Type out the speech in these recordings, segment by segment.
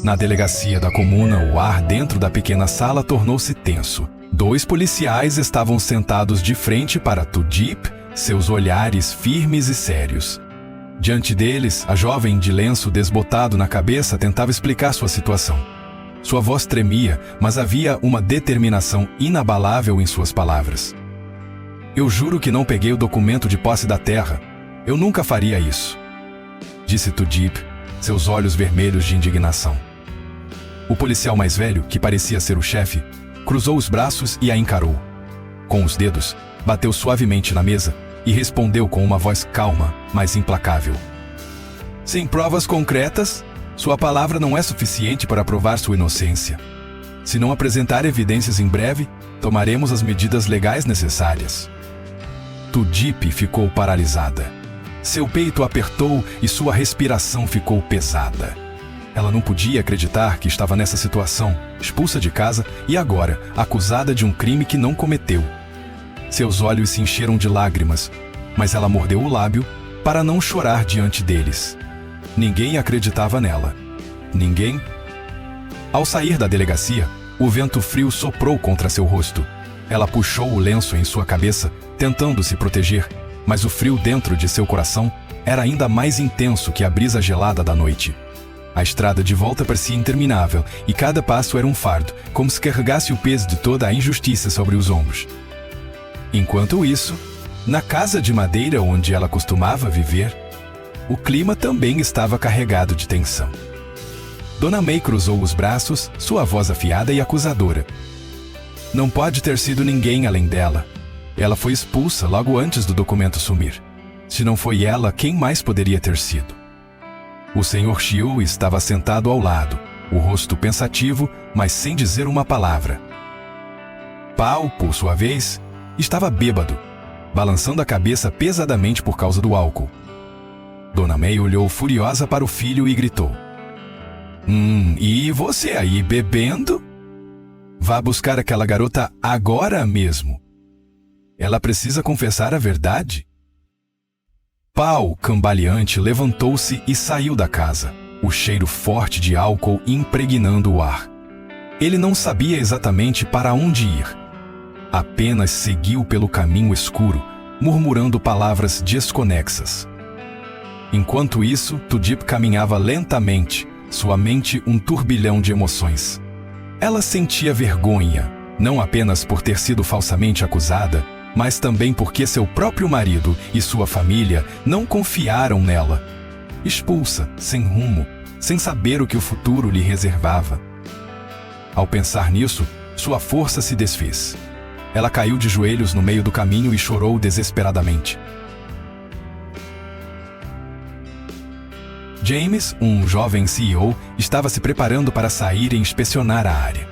Na delegacia da comuna, o ar dentro da pequena sala tornou-se tenso. 2 policiais estavam sentados de frente para Tudip, seus olhares firmes e sérios. Diante deles, a jovem de lenço desbotado na cabeça tentava explicar sua situação. Sua voz tremia, mas havia uma determinação inabalável em suas palavras. "Eu juro que não peguei o documento de posse da terra. Eu nunca faria isso", disse Tudip, seus olhos vermelhos de indignação. O policial mais velho, que parecia ser o chefe, cruzou os braços e a encarou. Com os dedos, bateu suavemente na mesa e respondeu com uma voz calma, mas implacável: "Sem provas concretas, sua palavra não é suficiente para provar sua inocência. Se não apresentar evidências em breve, tomaremos as medidas legais necessárias." Tudip ficou paralisada. Seu peito apertou e sua respiração ficou pesada. Ela não podia acreditar que estava nessa situação, expulsa de casa e agora acusada de um crime que não cometeu. Seus olhos se encheram de lágrimas, mas ela mordeu o lábio para não chorar diante deles. Ninguém acreditava nela. Ninguém. Ao sair da delegacia, o vento frio soprou contra seu rosto. Ela puxou o lenço em sua cabeça, tentando se proteger, mas o frio dentro de seu coração era ainda mais intenso que a brisa gelada da noite. A estrada de volta parecia interminável e cada passo era um fardo, como se carregasse o peso de toda a injustiça sobre os ombros. Enquanto isso, na casa de madeira onde ela costumava viver, o clima também estava carregado de tensão. Dona May cruzou os braços, sua voz afiada e acusadora. Não pode ter sido ninguém além dela. Ela foi expulsa logo antes do documento sumir. Se não foi ela, quem mais poderia ter sido? O Sr. Chiu estava sentado ao lado, o rosto pensativo, mas sem dizer uma palavra. Pao, por sua vez, estava bêbado, balançando a cabeça pesadamente por causa do álcool. Dona May olhou furiosa para o filho e gritou: E você aí bebendo? Vá buscar aquela garota agora mesmo. Ela precisa confessar a verdade." Pao, cambaleante, levantou-se e saiu da casa, o cheiro forte de álcool impregnando o ar. Ele não sabia exatamente para onde ir. Apenas seguiu pelo caminho escuro, murmurando palavras desconexas. Enquanto isso, Tudip caminhava lentamente, sua mente um turbilhão de emoções. Ela sentia vergonha, não apenas por ter sido falsamente acusada, mas também porque seu próprio marido e sua família não confiaram nela. Expulsa, sem rumo, sem saber o que o futuro lhe reservava. Ao pensar nisso, sua força se desfez. Ela caiu de joelhos no meio do caminho e chorou desesperadamente. James, um jovem CEO, estava se preparando para sair e inspecionar a área.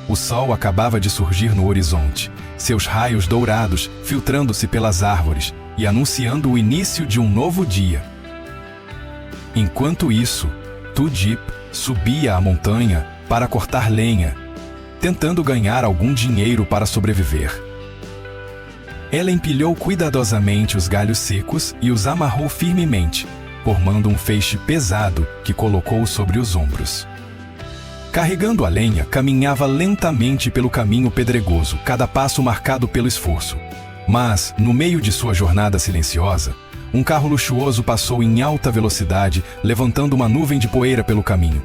O sol acabava de surgir no horizonte, seus raios dourados filtrando-se pelas árvores e anunciando o início de um novo dia. Enquanto isso, Tudip subia a montanha para cortar lenha, tentando ganhar algum dinheiro para sobreviver. Ela empilhou cuidadosamente os galhos secos e os amarrou firmemente, formando um feixe pesado que colocou sobre os ombros. Carregando a lenha, caminhava lentamente pelo caminho pedregoso, cada passo marcado pelo esforço. Mas, no meio de sua jornada silenciosa, um carro luxuoso passou em alta velocidade, levantando uma nuvem de poeira pelo caminho.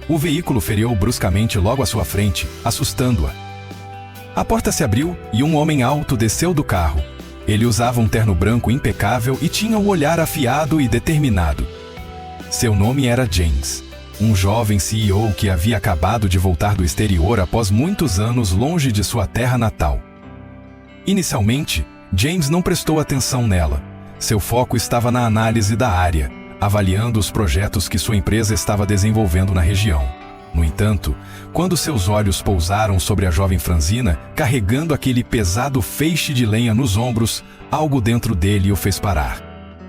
O veículo freou bruscamente logo à sua frente, assustando-a. A porta se abriu e um homem alto desceu do carro. Ele usava um terno branco impecável e tinha o olhar afiado e determinado. Seu nome era James, um jovem CEO que havia acabado de voltar do exterior após muitos anos longe de sua terra natal. Inicialmente, James não prestou atenção nela. Seu foco estava na análise da área, avaliando os projetos que sua empresa estava desenvolvendo na região. No entanto, quando seus olhos pousaram sobre a jovem franzina, carregando aquele pesado feixe de lenha nos ombros, algo dentro dele o fez parar.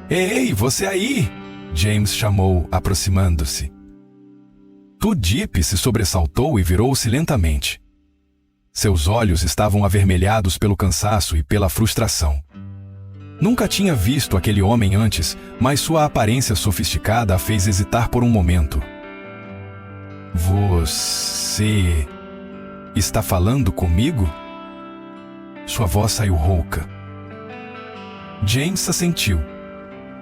"Ei, você aí!" James chamou, aproximando-se. Tudip se sobressaltou e virou-se lentamente. Seus olhos estavam avermelhados pelo cansaço e pela frustração. Nunca tinha visto aquele homem antes, mas sua aparência sofisticada a fez hesitar por um momento. Você está falando comigo? Sua voz saiu rouca. James assentiu.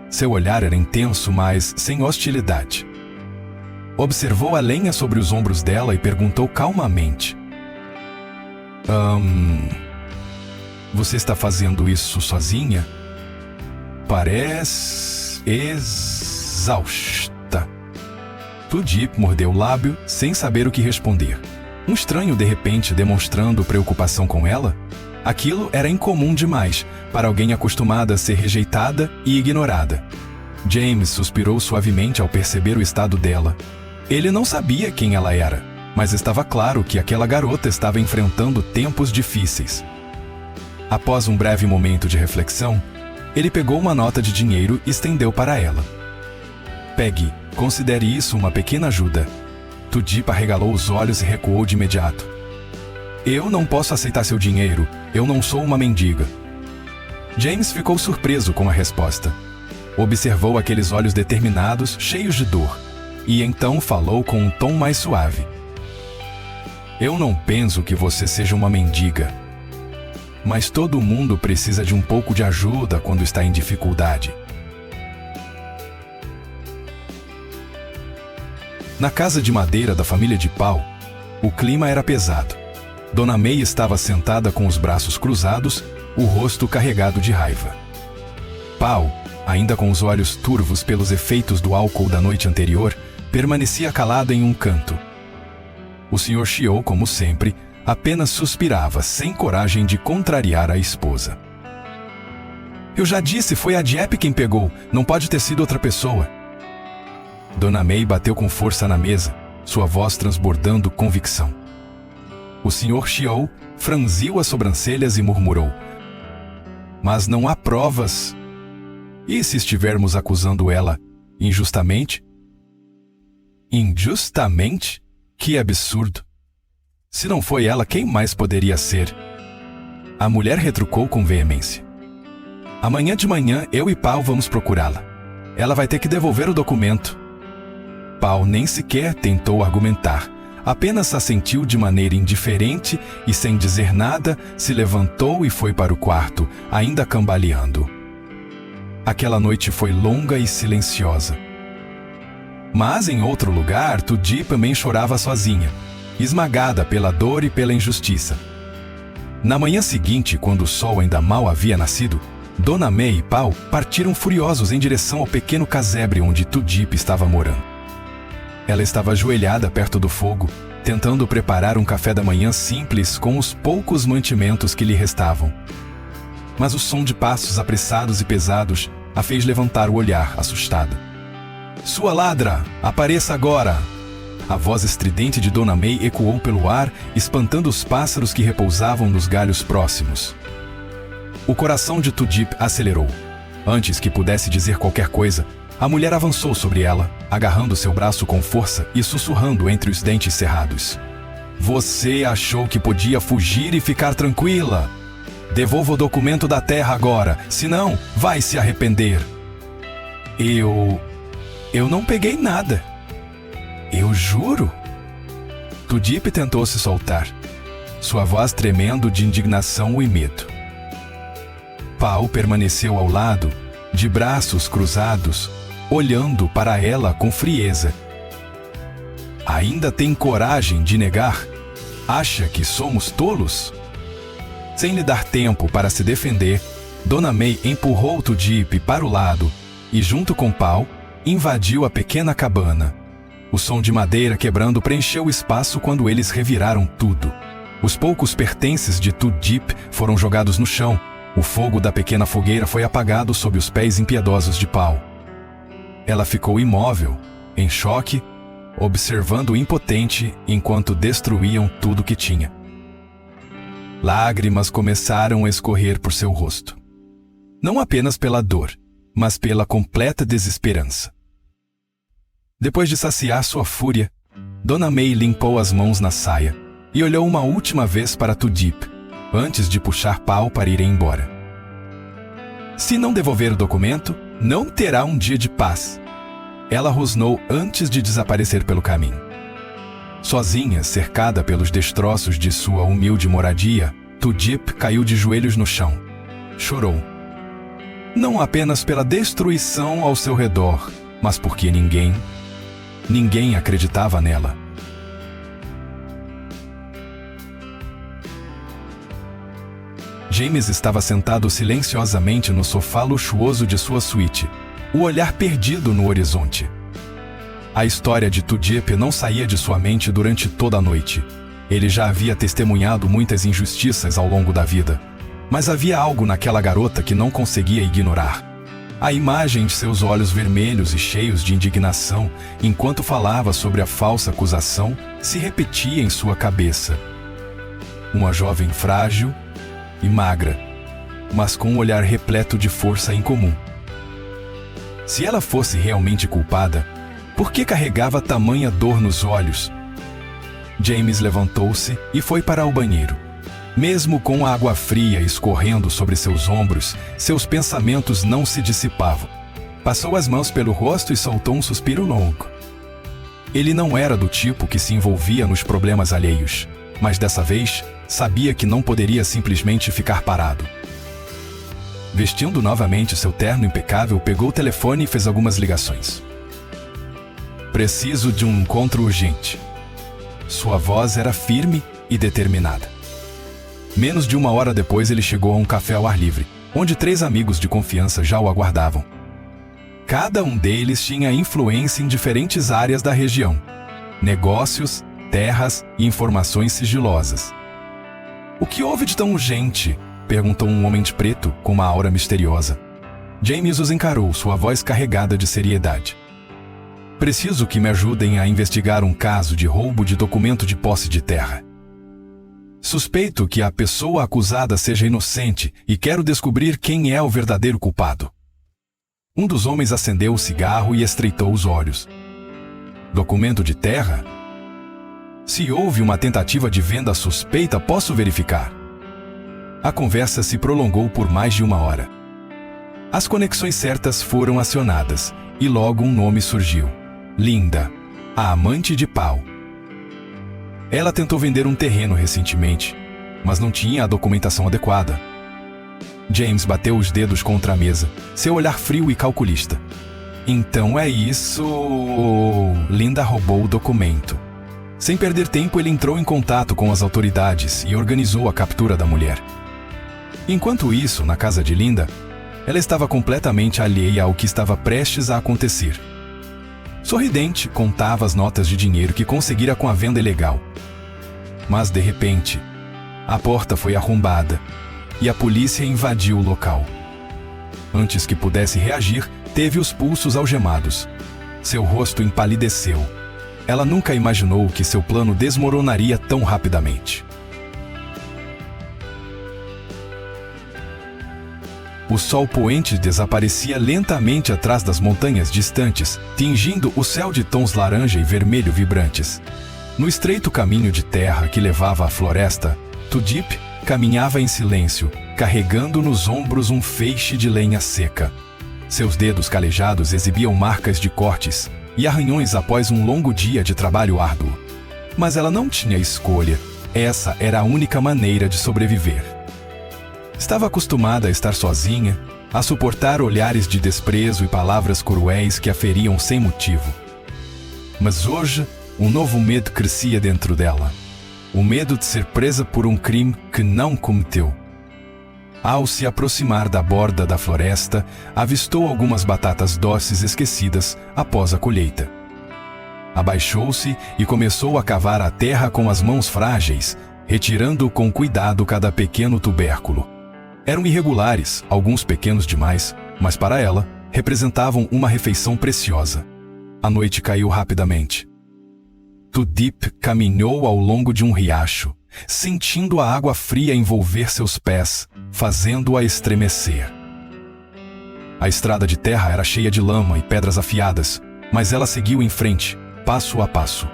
Seu olhar era intenso, mas sem hostilidade. Observou a lenha sobre os ombros dela e perguntou calmamente: Você está fazendo isso sozinha? Parece exausta. Tudip mordeu o lábio, sem saber o que responder. Um estranho de repente demonstrando preocupação com ela? Aquilo era incomum demais para alguém acostumada a ser rejeitada e ignorada. James suspirou suavemente ao perceber o estado dela. Ele não sabia quem ela era, mas estava claro que aquela garota estava enfrentando tempos difíceis. Após um breve momento de reflexão, ele pegou uma nota de dinheiro e estendeu para ela. Pegue, considere isso uma pequena ajuda. Tudip arregalou os olhos e recuou de imediato. Eu não posso aceitar seu dinheiro, eu não sou uma mendiga. James ficou surpreso com a resposta. Observou aqueles olhos determinados, cheios de dor, e então falou com um tom mais suave. Eu não penso que você seja uma mendiga. Mas todo mundo precisa de um pouco de ajuda quando está em dificuldade. Na casa de madeira da família de Paul, o clima era pesado. Dona May estava sentada com os braços cruzados, o rosto carregado de raiva. Paul, ainda com os olhos turvos pelos efeitos do álcool da noite anterior, permanecia calado em um canto. O Sr. Chiou, como sempre, apenas suspirava, sem coragem de contrariar a esposa. Eu já disse, foi a Jep quem pegou, não pode ter sido outra pessoa. Dona May bateu com força na mesa, sua voz transbordando convicção. O Sr. Chiou franziu as sobrancelhas e murmurou: Mas não há provas. E se estivermos acusando ela injustamente? Injustamente? Que absurdo! Se não foi ela, quem mais poderia ser? A mulher retrucou com veemência. Amanhã de manhã, eu e Paul vamos procurá-la. Ela vai ter que devolver o documento. Paul nem sequer tentou argumentar, apenas assentiu de maneira indiferente e, sem dizer nada, se levantou e foi para o quarto, ainda cambaleando. Aquela noite foi longa e silenciosa. Mas em outro lugar, Tudip também chorava sozinha, esmagada pela dor e pela injustiça. Na manhã seguinte, quando o sol ainda mal havia nascido, Dona May e Paul partiram furiosos em direção ao pequeno casebre onde Tudip estava morando. Ela estava ajoelhada perto do fogo, tentando preparar um café da manhã simples com os poucos mantimentos que lhe restavam. Mas o som de passos apressados e pesados a fez levantar o olhar, assustada. Sua ladra, apareça agora! A voz estridente de Dona May ecoou pelo ar, espantando os pássaros que repousavam nos galhos próximos. O coração de Tudip acelerou. Antes que pudesse dizer qualquer coisa, a mulher avançou sobre ela, agarrando seu braço com força e sussurrando entre os dentes cerrados. Você achou que podia fugir e ficar tranquila? Devolva o documento da terra agora, senão vai se arrepender. Eu não peguei nada. Eu juro. Tudip tentou se soltar, sua voz tremendo de indignação e medo. Paul permaneceu ao lado, de braços cruzados, olhando para ela com frieza. Ainda tem coragem de negar? Acha que somos tolos? Sem lhe dar tempo para se defender, Dona May empurrou Tudip para o lado e, junto com Paul, invadiu a pequena cabana. O som de madeira quebrando preencheu o espaço quando eles reviraram tudo. Os poucos pertences de Tudip foram jogados no chão. O fogo da pequena fogueira foi apagado sob os pés impiedosos de Paul. Ela ficou imóvel, em choque, observando impotente enquanto destruíam tudo que tinha. Lágrimas começaram a escorrer por seu rosto. Não apenas pela dor, mas pela completa desesperança. Depois de saciar sua fúria, Dona May limpou as mãos na saia e olhou uma última vez para Tudip, antes de puxar Paul para ir embora. Se não devolver o documento, não terá um dia de paz. Ela rosnou antes de desaparecer pelo caminho. Sozinha, cercada pelos destroços de sua humilde moradia, Tudip caiu de joelhos no chão. Chorou. Não apenas pela destruição ao seu redor, mas porque ninguém acreditava nela. James estava sentado silenciosamente no sofá luxuoso de sua suíte, o olhar perdido no horizonte. A história de Tudip não saía de sua mente durante toda a noite. Ele já havia testemunhado muitas injustiças ao longo da vida, mas havia algo naquela garota que não conseguia ignorar. A imagem de seus olhos vermelhos e cheios de indignação, enquanto falava sobre a falsa acusação, se repetia em sua cabeça. Uma jovem frágil e magra, mas com um olhar repleto de força incomum. Se ela fosse realmente culpada, por que carregava tamanha dor nos olhos? James levantou-se e foi para o banheiro. Mesmo com a água fria escorrendo sobre seus ombros, seus pensamentos não se dissipavam. Passou as mãos pelo rosto e soltou um suspiro longo. Ele não era do tipo que se envolvia nos problemas alheios, mas dessa vez sabia que não poderia simplesmente ficar parado. Vestindo novamente seu terno impecável, pegou o telefone e fez algumas ligações. Preciso de um encontro urgente. Sua voz era firme e determinada. Menos de uma hora depois, ele chegou a um café ao ar livre, onde 3 amigos de confiança já o aguardavam. Cada um deles tinha influência em diferentes áreas da região: negócios, terras e informações sigilosas. "O que houve de tão urgente?" perguntou um homem de preto com uma aura misteriosa. James os encarou, sua voz carregada de seriedade. "Preciso que me ajudem a investigar um caso de roubo de documento de posse de terra. Suspeito que a pessoa acusada seja inocente e quero descobrir quem é o verdadeiro culpado." Um dos homens acendeu o cigarro e estreitou os olhos. "Documento de terra? Se houve uma tentativa de venda suspeita, posso verificar." A conversa se prolongou por mais de 1 hora. As conexões certas foram acionadas e logo um nome surgiu: Linda, a amante de Paul. Ela tentou vender um terreno recentemente, mas não tinha a documentação adequada. James bateu os dedos contra a mesa, seu olhar frio e calculista. "Então é isso... Linda roubou o documento." Sem perder tempo, ele entrou em contato com as autoridades e organizou a captura da mulher. Enquanto isso, na casa de Linda, ela estava completamente alheia ao que estava prestes a acontecer. Sorridente, contava as notas de dinheiro que conseguira com a venda ilegal. Mas, de repente, a porta foi arrombada e a polícia invadiu o local. Antes que pudesse reagir, teve os pulsos algemados. Seu rosto empalideceu. Ela nunca imaginou que seu plano desmoronaria tão rapidamente. O sol poente desaparecia lentamente atrás das montanhas distantes, tingindo o céu de tons laranja e vermelho vibrantes. No estreito caminho de terra que levava à floresta, Tudip caminhava em silêncio, carregando nos ombros um feixe de lenha seca. Seus dedos calejados exibiam marcas de cortes e arranhões após um longo dia de trabalho árduo. Mas ela não tinha escolha. Essa era a única maneira de sobreviver. Estava acostumada a estar sozinha, a suportar olhares de desprezo e palavras cruéis que a feriam sem motivo. Mas hoje, um novo medo crescia dentro dela. O medo de ser presa por um crime que não cometeu. Ao se aproximar da borda da floresta, avistou algumas batatas doces esquecidas após a colheita. Abaixou-se e começou a cavar a terra com as mãos frágeis, retirando com cuidado cada pequeno tubérculo. Eram irregulares, alguns pequenos demais, mas para ela, representavam uma refeição preciosa. A noite caiu rapidamente. Tudip caminhou ao longo de um riacho, sentindo a água fria envolver seus pés, fazendo-a estremecer. A estrada de terra era cheia de lama e pedras afiadas, mas ela seguiu em frente, passo a passo.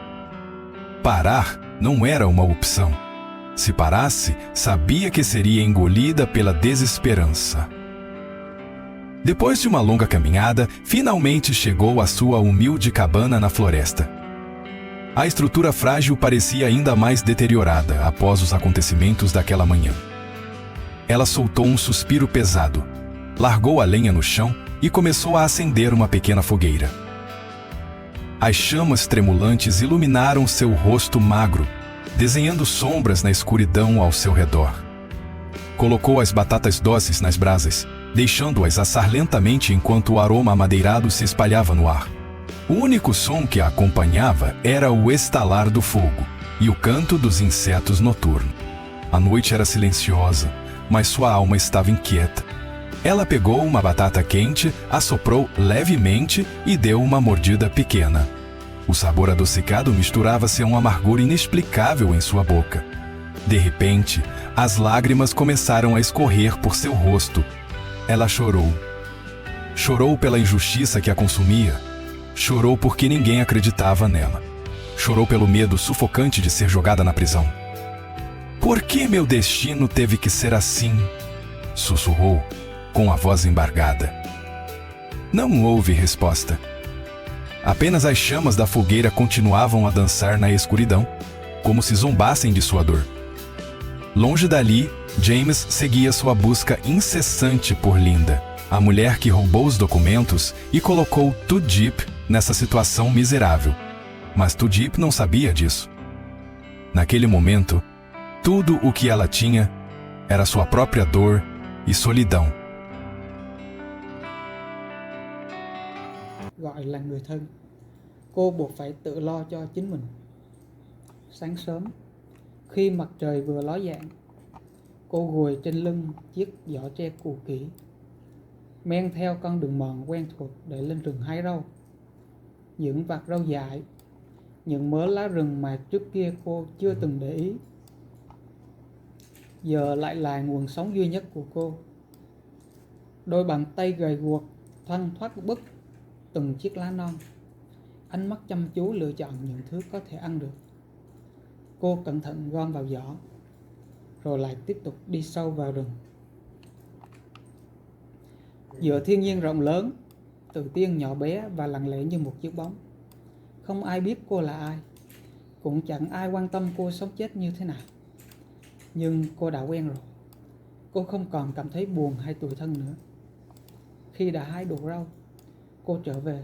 Parar não era uma opção. Se parasse, sabia que seria engolida pela desesperança. Depois de uma longa caminhada, finalmente chegou à sua humilde cabana na floresta. A estrutura frágil parecia ainda mais deteriorada após os acontecimentos daquela manhã. Ela soltou um suspiro pesado, largou a lenha no chão e começou a acender uma pequena fogueira. As chamas tremulantes iluminaram seu rosto magro, desenhando sombras na escuridão ao seu redor. Colocou as batatas doces nas brasas, deixando-as assar lentamente enquanto o aroma amadeirado se espalhava no ar. O único som que a acompanhava era o estalar do fogo e o canto dos insetos noturnos. A noite era silenciosa, mas sua alma estava inquieta. Ela pegou uma batata quente, assoprou levemente e deu uma mordida pequena. O sabor adocicado misturava-se a um amargor inexplicável em sua boca. De repente, as lágrimas começaram a escorrer por seu rosto. Ela chorou. Chorou pela injustiça que a consumia. Chorou porque ninguém acreditava nela. Chorou pelo medo sufocante de ser jogada na prisão. "Por que meu destino teve que ser assim?" sussurrou, com a voz embargada. Não houve resposta. Apenas as chamas da fogueira continuavam a dançar na escuridão, como se zombassem de sua dor. Longe dali, James seguia sua busca incessante por Linda, a mulher que roubou os documentos e colocou Tudip nessa situação miserável. Mas Tudip não sabia disso. Naquele momento, tudo o que ela tinha era sua própria dor e solidão. Gọi là người thân, cô buộc phải tự lo cho chính mình. Sáng sớm, khi mặt trời vừa ló dạng, cô ngồi trên lưng chiếc giỏ tre cũ kỹ, men theo con đường mòn quen thuộc để lên rừng hái rau. Những vạt rau dại, những mớ lá rừng mà trước kia cô chưa từng để ý, giờ lại là nguồn sống duy nhất của cô. Đôi bàn tay gầy guộc thoăn thoắt bứt từng chiếc lá non, ánh mắt chăm chú lựa chọn những thứ có thể ăn được. Cô cẩn thận gom vào giỏ, rồi lại tiếp tục đi sâu vào rừng. Giữa thiên nhiên rộng lớn, Tử Tiên nhỏ bé và lặng lẽ như một chiếc bóng. Không ai biết cô là ai, cũng chẳng ai quan tâm cô sống chết như thế nào. Nhưng cô đã quen rồi. Cô không còn cảm thấy buồn hay tủi thân nữa. Khi đã hái đủ rau, cô trở về